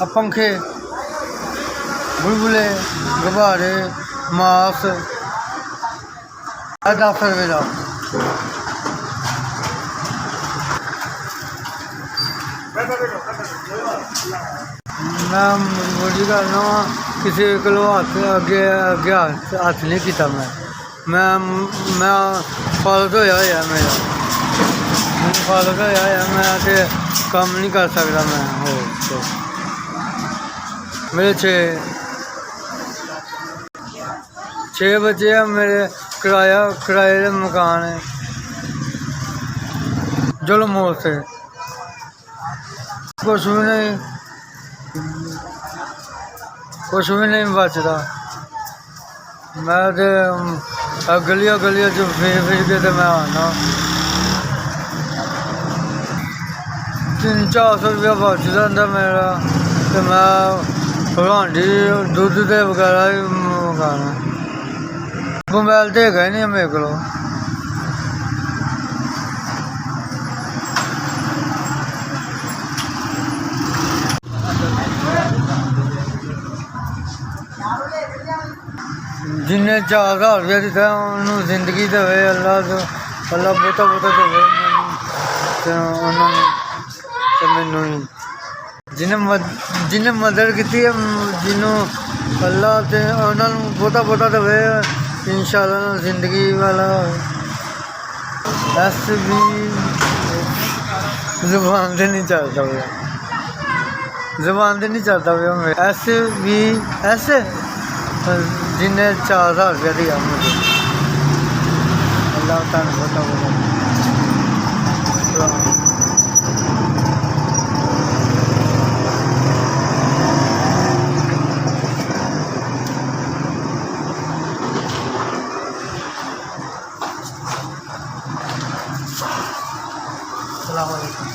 पंखे बुलबुले गुब्बारे मास 10 रुपये का। मैं मुझे करना किसी को अगे अगे हाथ नहीं किया। मैं फालत होया मेरा मैंने फालत होया मैं तो काम नहीं कर सकता। मैं मेरे 6 बच्चे हैं। मेरे किराए के मकान है जुल्म से कुछ भी नहीं बचता। मैं तो गलियां च फिर के तो मैं आना 300-400 रुपया बच जाता मेरा। तो मैं हांडी दुद्ध के वगैरह ही मंगाना। मोबाइल तो है नहीं मेरे को। जिन्हें 4000 रुपया दिता उन्होंने जिंदगी देवे अल्लाह तो अल्लाह बहुता देवे मैनू ही जिन्हें मदद की है जिन्हों अल्लाह तो उन्होंने बहुता देवे इंशाअल्लाह जिंदगी वाला। ऐस भी जुबान से नहीं चलता हुआ जुबान से नहीं चलता हुआ ऐसे भी ऐसे जिन्हें 4000 रुपया दिया मुझे अल्लाह ताला बहुत अस्सलाम वालेकुम।